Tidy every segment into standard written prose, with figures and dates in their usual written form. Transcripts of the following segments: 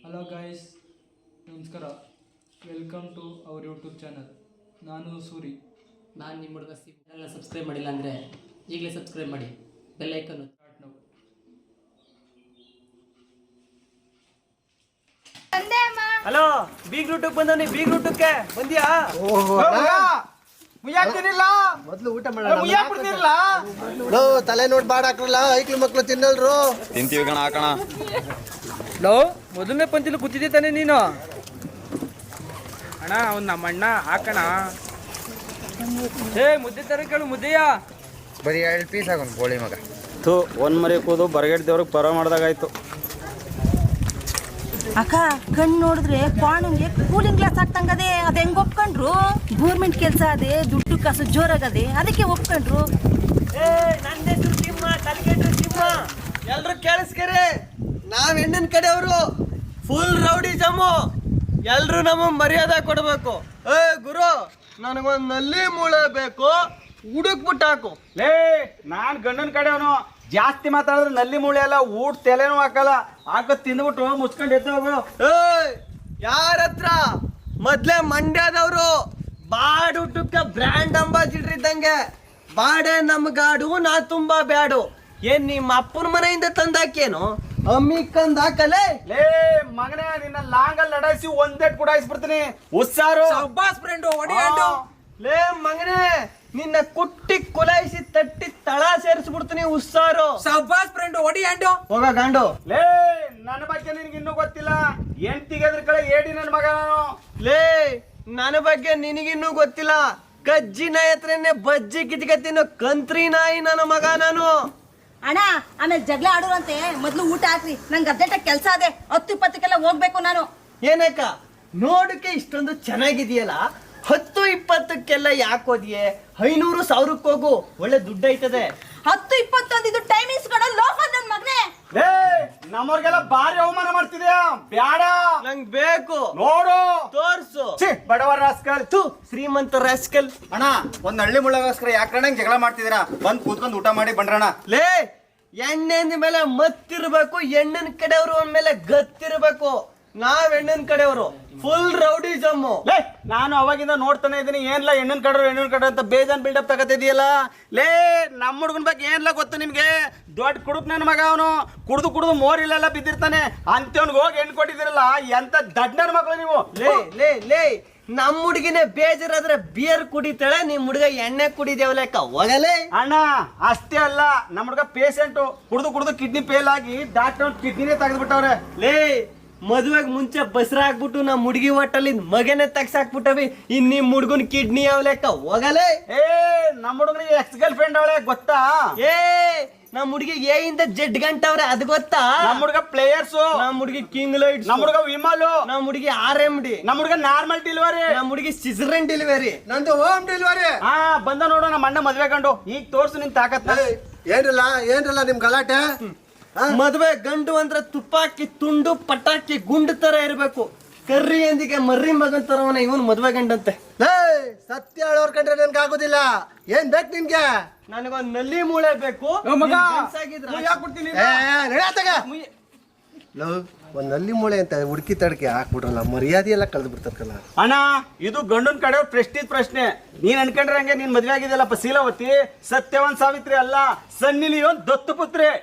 Hello guys, ನಮಸ್ಕಾರ. Welcome to our YouTube channel. ನಾನು ಸೂರಿ. ನಾನು ನಿಮ್ಮ ಹುಡುಗ ಸಿ. ಚಾನಲ್ನ ಸಬ್ಸ್ಕ್ರೈಬ್ ಮಾಡಿಲ್ಲ ಅಂದರೆ ಈಗಲೇ ಸಬ್ಸ್ಕ್ರೈಬ್ ಮಾಡಿ, ಬೆಲ್ ಐಕನ್ ಸ್ಟಾರ್ಟ್ ನಾವು. ಹಲೋ, ಬೀಗ್ ರೂಟಕ್ಕೆ ಬಂದವನಿ. ಬೀಗ್ ರೂಟಕ್ಕೆ ಬಂದ್ಯಾ? ಮೊದ್ಲು ಊಟ ಮಾಡೋಣ. ತಲೆ ನೋಡಿ ಬಾಡ್ ಹಾಕ್ರಲ್ಲ, ಐಕ್ಳು ಮಕ್ಳು ತಿನ್ನಲ್ರು. ತಿಂತೀವಿ ಕಣ ಹಾಕಣ. ಲೋ, ಮೊದಲನೇ ಪಂತಿಲಿ ಕೂತಿದ್ದೆ ತಾನೆ ನೀನು? ಅಣ್ಣ ಅವ್ನು ನಮ್ಮ ಅಣ್ಣ ಹಾಕಣ. ಮುದ್ದೆ ತರ ಕೇಳು, ಮುದ್ದೆಯ ಬರೀ 2 ಪೀಸ್ ಆಗೋನ್ ಕೋಳಿ ಮಗ. ಒಂದ್ ಮರಿ ಕೂದು ಬರಗೇಟ್ ದೇವ್ರಿಗೆ ಪರ ಮಾಡ್ದಾಗಾಯ್ತು. ಅಕ್ಕ ಕಣ್ಣು ನೋಡಿದ್ರೆ ಪಾಣಿಗೆ ಕೂಲಿಂಗ್ ಗ್ಲಾಸ್ ಹಾಕ್ತಂಗದೆ. ಅದ್ ಹೆಂಗ್ ಒಪ್ಕೊಂಡ್ರು? ಗೌರ್ಮೆಂಟ್ ಕೆಲಸ ಅದೇ, ದುಡ್ಡು ಕಾಸು ಜೋರಾಗದೆ, ಅದಕ್ಕೆ ಒಪ್ಕೊಂಡ್ರು. ಎಲ್ರು ಕೇಳಿಸ್ಕರಿ, ನಾವ್ ಹೆಣ್ಣಿನ ಕಡೆಯವರು. Full rowdy Jammu. ಎಲ್ರು ನಮ್ಮ ಮರ್ಯಾದೆ ಕೊಡ್ಬೇಕು. ಗುರು, ನನಗೊಂದ್ ನಲ್ಲಿ ಮೂಳೆ ಬೇಕು, ಹುಡುಕ್ಬಿಟ್ಟು ಹಾಕು. ಲೇ, ನಾನ್ ಗಂಡನ ಕಡೆಯವನು. ಜಾಸ್ತಿ ಮಾತಾಡಿದ್ರೆ ನಲ್ಲಿ ಮೂಳೆ ಎಲ್ಲ ಊಟ ತಲೆನೂ ಹಾಕಲ್ಲ. ಹಾಕೋದ್ ತಿಂದ್ಬಿಟ್ಟು ಮುಚ್ಕೊಂಡು ಎದ್ದು ಹೋಗು. ಯಾರ ಹತ್ರ? ಮೊದ್ಲೇ ಮಂಡ್ಯದವ್ರು. ಬಾಡು ಊಟಕ್ಕೆ ಬ್ರ್ಯಾಂಡ್ ಅಂಬಾಸಿಡರ್ ಇದ್ದಂಗೆ. ಬಾಡೆ ನಮ್ಗಾಡು, ನಾ ತುಂಬಾ ಬ್ಯಾಡು. ಏನ್ ನಿಮ್ಮ ಅಪ್ಪನ ಮನೆಯಿಂದ ತಂದಾಕೇನು? ಅಮ್ಮಿಕಂದ್ ಹಾಕಲೇ. ಲೇ ಮಗನೇ, ನಿನ್ನ ಲಾಂಗಲ್ಲಿ ಲಡಾಯಿಸಿ ಒಂದೇಟ್ ಗುಡಾಯಿಸ್ಬಿಡ್ತೀನಿ. ಉಸ್ಸಾರು ಲೇ ಮಗನೇ, ನಿನ್ನ ಕುಟ್ಟಿ ಕುಲಾಯಿಸಿ ತಟ್ಟಿ ತಳ ಸೇರಿಸ್ಬಿಡ್ತೀನಿ. ಉಸ್ಸಾರು ಹೋಗ ಗಾಂಡು. ಲೇ, ನನ್ನ ಬಗ್ಗೆ ನಿನ್ಗೆ ಇನ್ನೂ ಗೊತ್ತಿಲ್ಲ. ಎಂಟಿಗೆದ್ರ ಕಡೆ ಏಡಿ ನನ್ನ ಮಗ ನಾನು. ಲೇ, ನನ್ನ ಬಗ್ಗೆ ನಿನಗಿನ್ನೂ ಗೊತ್ತಿಲ್ಲ. ಕಜ್ಜಿ ನಾಯಿ ಹತ್ರನೇ ಬಜ್ಜಿ ಕಿತ್ಕತ್ತಿನ ಕಂತ್ರಿ ನಾಯಿ ನನ್ನ ಮಗ ನಾನು. ಅಣ್ಣ, ಆಮೇಲೆ ಜಗಳ ಆಡೋರಂತೆ. ಮೊದ್ಲು ಊಟ ಹಾಕ್ರಿ, ನಂಗೆ ಅರ್ಜೆಂಟಾಗಿ ಕೆಲಸ ಅದೇ. 10-20ಕ್ಕೆಲ್ಲ ಹೋಗ್ಬೇಕು ನಾನು. ಏನಕ್ಕ, ನೋಡಕ್ಕೆ ಇಷ್ಟೊಂದು ಚೆನ್ನಾಗಿದೆಯಲ್ಲ, 10-20ಕ್ಕೆಲ್ಲ ಯಾಕೋದಿಯೇ? 500-1000 ಹೋಗು, ಒಳ್ಳೆ ದುಡ್ಡು ಐತದೆ. 10-20 ಅಂದಿದ್ದು ಟೈಮಿಂಗ್ಸ್ ಕೊಡೋ ಲೋಫರ್ ನನ್ ಮಗನೇ. ಲೇ, ನಮ್ಮವ್ರಿಗೆಲ್ಲ ಭಾರಿ ಅವಮಾನ ಮಾಡ್ತಿದ್ಯಾ. ಬ್ಯಾಡ, ನಂಗ್ ಬೇಕು. ನೋಡು, ತೋರ್ಸು. ಬಡವರ ರಾಸ್ಕಲ್. ಶ್ರೀಮಂತ ರಾಸ್ಕಲ್. ಅಣ್ಣ, ಒಂದ್ ಹಳ್ಳಿ ಮುಳ್ಳಗೋಸ್ಕರ ಯಾಕಣ್ಣ ಜಗಳ ಮಾಡ್ತಿದ್ದೀರಾ? ಬಂದ್ ಕೂತ್ಕೊಂಡ್ ಊಟ ಮಾಡಿ ಬಂದ್ರಣ. ಲೇ, ಎಣ್ಣೆಂದ ಮೇಲೆ ಮತ್ತಿರ್ಬೇಕು, ಹೆಣ್ಣಿನ ಕಡೆಯವರು ಅಂದ್ಮೇಲೆ ಗತ್ತಿರ್ಬೇಕು. ನಾವ್ ಹೆಣ್ಣಿನ ಕಡೆಯವರು. Full rowdy Jammu. ಲೇ, ನಾನು ಅವಾಗಿಂದ ನೋಡ್ತಾನೆ ಇದ್ದೀನಿ. ಏನ್ಲ ಹೆಣ್ಣಿನ ಕಡ್ರು ಅಂತ ಬೇಜಾನ್ ಬಿಲ್ಡಪ್ ತಗತಿದೀಯಲ್ಲ. ಲೇ, ನಮ್ಮ ಹುಡುಗನ ಬಗ್ಗೆ ಏನ್ಲ ಗೊತ್ತು ನಿಮ್ಗೆ? ದೊಡ್ಡ ಕುಡುಕ್ ನನ್ನ ಮಗ ಅವನು. ಕುಡ್ದು ಮೋರಿಲೆಲ್ಲ ಬಿದ್ದಿರ್ತಾನೆ. ಅಂತವ್ನಿಗೆ ಹೋಗಿ ಹೆಣ್ಣು ಕೊಟ್ಟಿದ್ದೀರಲ್ಲ, ಎಂತ ದಡ್ಡ ನನ್ನ ಮಕ್ಕಳು ನೀವು. ಲೇ ಲೇ ಲೇ, ನಮ್ಮ ಹುಡುಗಿನೇ ಬೇಜಾರಾದ್ರೆ ಬಿಯರ್ ಕುಡಿತಾಳೆ, ನಿಮ್ ಹುಡುಗ ಎಣ್ಣೆ ಕುಡಿದೇವಲೆಕ್ಕ. ಹೋಗಲೇ ಅಣ್ಣ, ಅಷ್ಟೇ ಅಲ್ಲ, ನಮ್ಮ ಹುಡುಗ ಪೇಷಂಟು. ಕುಡ್ದು ಕಿಡ್ನಿ ಫೇಲ್ ಆಗಿ ಡಾಕ್ಟರ್ ಕಿಡ್ನಿನೇ ತೆಗೆದ್ಬಿಟ್ಟವ್ರೆ. ಲೇ, ಮದುವೆಗೆ ಮುಂಚೆ ಬಸ್ರಾಕ್ಬಿಟ್ಟು ನಮ್ಮ ಹುಡುಗಿ ಹೋಟೆಲ್ ಮಗನೇ ತೆಗ್ಸಾಕ್ಬಿಟ್ಟವಿ. ಇನ್ ನಿಮ್ ಹುಡುಗನ್ ಕಿಡ್ನಿ ಯಾವ ಲೆಕ್ಕ. ಹೋಗಲೇ. ನಮ್ಮ ಹುಡುಗನಿಗೆ ಎಕ್ಸ್ ಗರ್ಲ್ ಫ್ರೆಂಡ್ ಅವಳೆ, ಗೊತ್ತಾ? ನಮ್ಮ ಹುಡುಗಿ ಎ ಇಂದ ಜೆಡ್ ಗಂಟವ್ರೆ, ಅದು ಗೊತ್ತಾ? ನಮ್ಮ ಹುಡುಗ ಪ್ಲೇಯರ್ಸ್. ನಮ್ಮ ಹುಡುಗಿ ಕಿಂಗ್ ಲೈಟ್. ನಮ್ಮ ಹುಡುಗ ವಿಮಲ್. ನಮ್ಮ ಹುಡುಗಿ RMD. ನಮ್ಮ ಹುಡುಗ ನಾರ್ಮಲ್ ಡೆಲಿವರಿ. ನಮ್ಮ ಹುಡುಗಿ ಸಿಸರನ್ ಡೆಲಿವರಿ. ನಂದು ಹೋಮ್ ಡೆಲಿವರಿ. ಬಂದ ನೋಡು ನಮ್ಮ ಅಣ್ಣ ಮದ್ವೆ ಕಂಡು. ಈಗ ತೋರ್ಸು ನಿನ್ ತಾಕತ್. ಏನ್ರಲ್ಲ ನಿಮ್ ಗಲಾಟೆ? ಮದ್ವೆ ಗಂಡು ಅಂದ್ರೆ ತುಪ್ಪಾಕಿ ತುಂಡು ಪಟಾಕಿ ಗುಂಡು ತರ ಇರ್ಬೇಕು. ಕರ್ರಿ ಎಂದಿಗೆ ಮರ್ರಿ ಮಗನ್ ತರವನ ಇವನ್ ಮದ್ವೆ ಗಂಡಂತೆ. ಸತ್ಯ ಹೇಳೋರ್ ಕಂಡ್ರೆ ನನ್ಗೆ ಆಗೋದಿಲ್ಲ. ಏನ್ ಬೇಕು ನಿನ್ಗೆ? ನನಗೊಂದ್ ನಲ್ಲಿ ಮೂಳೆ ಬೇಕು. ಒಂದ್ ನಲ್ಲಿ ಮೂಳೆ ಅಂತ ಹುಡುಕಿ ತಡಕೆ ಹಾಕ್ಬಿಟ್ರಲ್ಲ, ಮರ್ಯಾದೆ ಎಲ್ಲ ಕಳೆದು ಬಿಡ್ತಾರಲ್ಲ. ಅಣ್ಣ, ಇದು ಗಂಡನ್ ಕಡೆ ಪ್ರೆಸ್ಟೀಜ್ ಪ್ರಶ್ನೆ. ನೀನ್ ಅನ್ಕೊಂಡ್ರೆ ಹಂಗೆ ನೀನ್ ಮದ್ವೆ ಆಗಿದೆಯಲ್ಲಪ್ಪ ಶೀಲವತಿ. ಸತ್ಯವಾನ್ ಸಾವಿತ್ರಿ ಅಲ್ಲ, ಸನ್ನಿಲಿಯೋನ್ ದತ್ತು ಪುತ್ರಿ.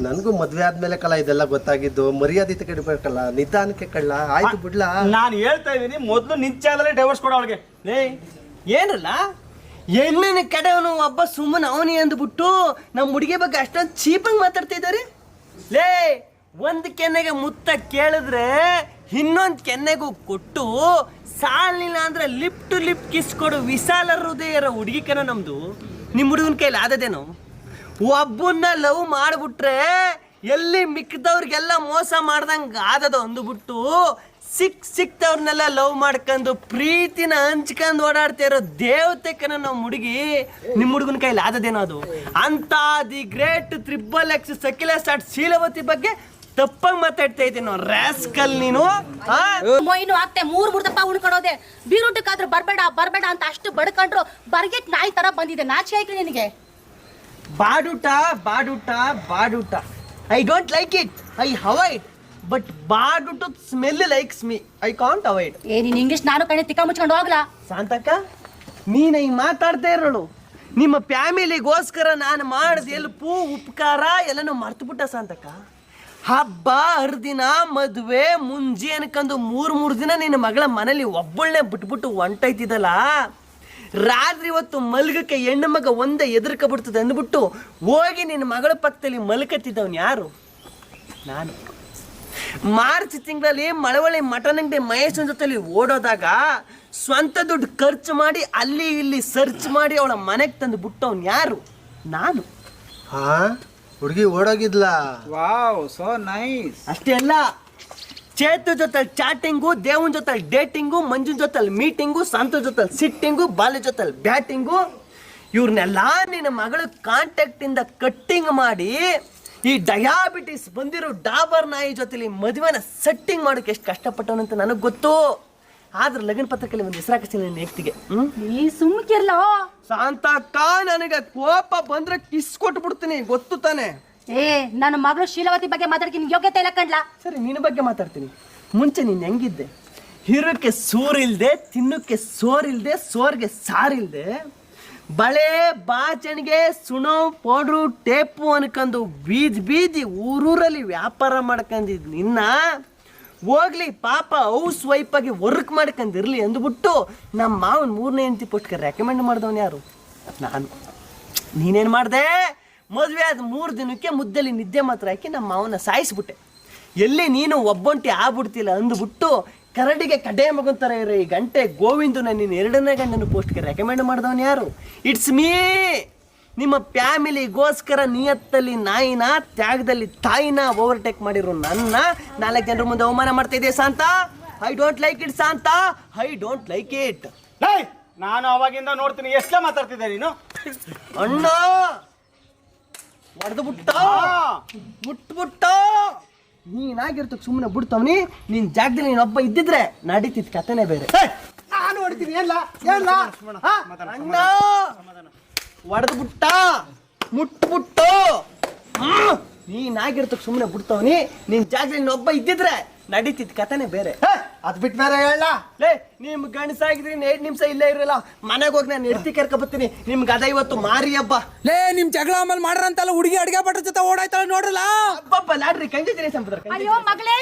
ನನ್ಗೂ ಮದ್ವೆ ಆದ್ಮೇಲೆ ಕಲ ಇದೆಲ್ಲ ಗೊತ್ತಾಗಿದ್ದು. ಮರ್ಯಾದೆ ಕಡಿಬೇಕಲ್ಲ, ನಿಧಾನಕ್ಕೆ ಕಳ್ಳ. ಆಯ್ತು ಬಿಡ್ಲಾ, ನಾನು ಹೇಳ್ತಾ ಇದೀನಿ. ಮೊದ್ಲು ನಿಂಚಾದ್ರೆ ಡೈವರ್ಸ್ ಕೊಡ ಅವಳಿಗೆ. ಏನಲ್ಲ, ಹೆಣ್ಣಿನ ಕಡೆಯವನು ಒಬ್ಬ ಸುಮ್ಮನೆ ಅವನಿ ಅಂದ್ಬಿಟ್ಟು ನಮ್ಮ ಹುಡುಗಿ ಬಗ್ಗೆ ಅಷ್ಟೊಂದು ಚೀಪಾಗಿ ಮಾತಾಡ್ತಾ ಇದ್ದಾರೆ. ಲೇ, ಒಂದ್ ಕೆನ್ನೆಗೆ ಮುತ್ತ ಕೇಳಿದ್ರೆ ಇನ್ನೊಂದ್ ಕೆನ್ನೆಗೂ ಕೊಟ್ಟು ಸಾಲಿಲ್ಲ ಅಂದ್ರೆ ಲಿಪ್ ಟು ಲಿಪ್ ಕಿಸ್ ಕೊಡು ವಿಶಾಲ ಹೃದಯ ಹುಡುಗಿ ಕಣ ನಮ್ದು. ನಿಮ್ ಹುಡುಗನ ಕೈಲಿ ಆದದೇನು? ಒಬ್ಬನ್ನ ಲವ್ ಮಾಡ್ಬಿಟ್ರೆ ಎಲ್ಲಿ ಮಿಕ್ಕದವ್ರಿಗೆಲ್ಲ ಮೋಸ ಮಾಡ್ದಂಗ ಆದದು ಅಂದ್ಬಿಟ್ಟು ಸಿಕ್ತವ್ರನ್ನೆಲ್ಲ ಲವ್ ಮಾಡ್ಕೊಂಡು ಪ್ರೀತಿನ ಹಂಚ್ಕೊಂಡು ಓಡಾಡ್ತಾ ಇರೋ ದೇವತೆ ಕನ ನಮ್ಮ ಹುಡುಗಿ. ನಿಮ್ಮ ಹುಡುಗನ ಕೈಲಿ ಆದದೇನೋ ಅದು? ಅಂತ ದಿ ಗ್ರೇಟ್ XXX ಸಕಿಲ ಸ್ಟಾರ್ಟ್ ಶೀಲವತಿ ಬಗ್ಗೆ ತಪ್ಪಾಗಿ ಮಾತಾಡ್ತಾ ಇದ್ದೀನಿ. ರಾಸ್ಕಲ್ ನೀನು. ಮೊಯ್ನು ಆಗ್ತೆ 3 ದಪ್ಪ ಉಣ್ಕೊಡೋದೆ. ಬೀರೂಟಕ್ಕಾದ್ರೂ ಬರ್ಬೇಡ ಅಂತ ಅಷ್ಟು ಬಡ್ಕೊಂಡ್ರು ಬರ್ಗೆಟ್ ನಾಯಿ ತರ ಬಂದಿದೆ. ನಾಚಿ ಆಯ್ತು ನಿನಗೆ. ಬಾಡೂಟ. I don't like it. I avoid. But bad to smell likes me I can't avoid. ಏ ನೀನ್ ಇಂಗ್ಲಿಷ್ ನಾನು ಕಣೆ ತಿಕ್ಕ ಮುಚ್ಕೊಂಡು ಹೋಗ್ಲಾ. ಶಾಂತಕ್ಕ ನೀನ ಹಿಂಗ್ ಮಾತಾಡ್ತಾ ಇರೋಳು. ನಿಮ್ಮ ಫ್ಯಾಮಿಲಿಗೋಸ್ಕರ ನಾನು ಮಾಡಿದ ಎಲ್ಪು ಉಪಕಾರ ಎಲ್ಲನೂ ಮರ್ತುಬಿಟ್ಟ ಶಾಂತಕ್ಕ. ಹಬ್ಬ ಹರಿದಿನ ಮದುವೆ ಮುಂಜಿ ಅನ್ಕೊಂಡು ಮೂರು ದಿನ ನಿನ್ನ ಮಗಳ ಮನೇಲಿ ಒಬ್ಬಳನ್ನೇ ಬಿಟ್ಬಿಟ್ಟು ಹೊಂಟೈತಿದ್ದಲ್ಲ. ರಾತ್ರಿ ಹೊತ್ತು ಮಲ್ಗಕ್ಕೆ ಹೆಣ್ಣು ಮಗ ಒಂದೇ ಎದುರ್ಕ ಬಿಡ್ತದೆ ಅಂದ್ಬಿಟ್ಟು ಹೋಗಿ ನಿನ್ನ ಮಗಳ ಪಕ್ಕದಲ್ಲಿ ಮಲ್ಕತ್ತಿದ್ದವನು ಯಾರು? ನಾನು. ಮಾರ್ಚ್ ತಿಂಗಳಲ್ಲಿ ಮಳವಳ್ಳಿ ಮಟನ್ ಅಂಗಡಿ ಮಹೇಶನ ಜೊತೆಲಿ ಓಡೋದಾಗ ಸ್ವಂತ ದುಡ್ಡು ಖರ್ಚು ಮಾಡಿ ಅಲ್ಲಿ ಇಲ್ಲಿ ಸರ್ಚ್ ಮಾಡಿ ಅವಳ ಮನೆಗೆ ತಂದು ಬಿಟ್ಟವನು ಯಾರು? ನಾನು. ಹಾ ಹುಡುಗಿ ಓಡೋಗಿದ್ಲಾ? Wow so nice. ಅಷ್ಟೇ ಅಲ್ಲ, ಚೇತು ಜೊತೆ ಚಾಟಿಂಗು, ದೇವನ್ ಜೊತೆ ಡೇಟಿಂಗು, ಮಂಜುನ್ ಜೊತೆ ಮೀಟಿಂಗು, ಸಂತೋಷ್ ಜೊತೆ ಸಿಟ್ಟಿಂಗು, ಬಾಲ್ಯ ಜೊತೆ ಬ್ಯಾಟಿಂಗು, ಇವ್ರನ್ನೆಲ್ಲ ನಿನ್ನ ಮಗಳ ಕಾಂಟ್ಯಾಕ್ಟ್ ಇಂದ ಕಟ್ಟಿಂಗ್ ಮಾಡಿ ಈ ಡಯಾಬಿಟಿಸ್ ಬಂದಿರೋ ಡಾಬರ್ ನಾಯಿ ಜೊತೆಲಿ ಮದುವೆನ ಸೆಟ್ಟಿಂಗ್ ಮಾಡೋಕೆ ಎಷ್ಟು ಕಷ್ಟಪಟ್ಟವನಂತ ನನಗೆ ಗೊತ್ತು. ಆದ್ರೆ ಲಗ್ನ ಪತ್ರಕಲ್ಲಿ ಒಂದು ಹೆಸರಾಕಿಸ್ತೀನಿ ನನ್ನ ವ್ಯಕ್ತಿಗೆ. ನೀ ಸುಮ್ಕಿರ್ಲ. ಶಾಂತಕ್ಕ ನನಗೆ ಕೋಪ ಬಂದ್ರೆ ಕಿಸ್ ಕೊಟ್ಟು ಬಿಡ್ತೀನಿ, ಗೊತ್ತು ತಾನೆ? ಏ ನನ್ನ ಮಗಳು ಶೀಲವತಿ ಬಗ್ಗೆ ಮಾತಾಡ್ತೀನಿ, ಯೋಗ್ಯತೆ ಇಲ್ಲ ಕಣ್ಲಾ. ಸರಿ ನಿನ್ನ ಬಗ್ಗೆ ಮಾತಾಡ್ತೀನಿ. ಮುಂಚೆ ನೀನು ಹೆಂಗಿದ್ದೆ? ಹಿರೋಕ್ಕೆ ಸೂರಿಲ್ದೆ, ತಿನ್ನೋಕ್ಕೆ ಸೋರಿಲ್ದೆ, ಸೋರ್ಗೆ ಸಾರಿಲ್ದೆ, ಬಳೆ ಬಾಚಣಿಗೆ ಸುಣೋ ಪೌಡ್ರು ಟೇಪು ಅನ್ಕೊಂಡು ಬೀದಿ ಊರಲ್ಲಿ ವ್ಯಾಪಾರ ಮಾಡ್ಕೊಂಡಿದ್ ನಿನ್ನ ಹೋಗ್ಲಿ ಪಾಪ ಹೌಸ್ ವೈಫಾಗಿ ವರ್ಕ್ ಮಾಡ್ಕೊಂಡಿರ್ಲಿ ಅಂದ್ಬಿಟ್ಟು ನಮ್ಮ ಮಾವನ 3ನೇ ಹೆಂಡತಿ ಪೋಸ್ಟ್ಗೆ ರೆಕಮೆಂಡ್ ಮಾಡಿದವನು ಯಾರು? ನಾನು. ನೀನೇನು ಮಾಡಿದೆ? ಮದುವೆ ಆದ 3 ದಿನಕ್ಕೆ ಮುದ್ದೆಲಿ ನಿದ್ದೆ ಮಾತ್ರ ಹಾಕಿ ನಮ್ಮ ಮಾವನ ಸಾಯಿಸ್ಬಿಟ್ಟೆ. ಎಲ್ಲಿ ನೀನು ಒಬ್ಬೊಂಟಿ ಆಗ್ಬಿಡ್ತಿಲ್ಲ ಅಂದ್ಬಿಟ್ಟು ಕರಡಿಗೆ ಕಡೆ ಮಗನ್ ಥರ ಇರೋ ಈ ಗಂಟೆ ಗೋವಿಂದನ ನೀನು 2ನೇ ಗಂಡನ ಪೋಸ್ಟ್ಗೆ ರೆಕಮೆಂಡ್ ಮಾಡಿದವನು ಯಾರು? It's me. ನಿಮ್ಮ ಫ್ಯಾಮಿಲಿಗೋಸ್ಕರ ನಿಯತ್ತಲ್ಲಿ ನಾಯಿನ, ತ್ಯಾಗದಲ್ಲಿ ತಾಯಿನ ಓವರ್ಟೇಕ್ ಮಾಡಿರೋ ನನ್ನ 4 ಜನರ ಮುಂದೆ ಅವಮಾನ ಮಾಡ್ತಾ ಇದೆಯಾ Shanta? I don't like it Shanta, I don't like it. ನಾನು ಅವಾಗಿಂದ ನೋಡ್ತೀನಿ, ಎಷ್ಟೇ ಮಾತಾಡ್ತಿದ್ದೆ ನೀನು? ಅಣ್ಣ ಹೊಡೆದು ಬಿಟ್ಟ ಮುಟ್ಬಿಟ್ಟ. ನೀನಾಗಿರ್ತಕ್ಕೆ ಸುಮ್ಮನೆ ಬಿಡ್ತವನಿ. ನಿನ್ ಜಾಗದಲ್ಲಿ ನೀನೊಬ್ಬ ಇದ್ದಿದ್ರೆ ನಡೀತಿದ್ ಕಥೆನೇ ಬೇರೆ. ನಾನು ಹೊಡಿತೀನಿ ಏನ್ಲ ಅಣ್ಣ ಹೊಡೆದು ಬಿಟ್ಟ ಮುಟ್ಬಿಟ್ಟು. ನೀನಾಗಿರ್ತಕ್ಕೆ ಸುಮ್ಮನೆ ಬಿಡ್ತವನಿ. ನಿನ್ ಜಾಗದಲ್ಲಿ ನೀನೊಬ್ಬ ಇದ್ದಿದ್ರೆ ನಡೀತಿದ್ ಕಥೆನೇ ಬೇರೆ. ಅದ್ ಬಿಟ್ಟು ಬೇರೆ ಹೇಳ. ಲೇ ನಿಮ್ ಗಂಡಸಾಗಿದ್ರಿ 2 ನಿಮಿಷ ಇಲ್ಲೇ ಇರಲ್ಲ. ಮನೆಗೆ ಹೋಗಿ ನಾನು ಎಡ್ತಿ ಕರ್ಕೊಬತ್ತೀನಿ. ನಿಮ್ಗೆ ಅದ ಇವತ್ತು ಮಾರಿ ಹಬ್ಬ. ಲೇ ನಿಮ್ ಜಗಳ ಆಮೇಲೆ ಮಾಡ್ರಂತಲ್ಲ ಹುಡುಗಿ ಅಡಿಗೆ ಭಟ್ರ ಜೊತೆ ಓಡಾಯ್ತಾಳ ನೋಡ್ರಲ್ಲ. ಹಬ್ಬ ಲಾಡ್ರಿ ಕಂಗಿದ್ರಿ ಸಂಪದ್ರ. ಅಯ್ಯೋ ಮಗಳೇ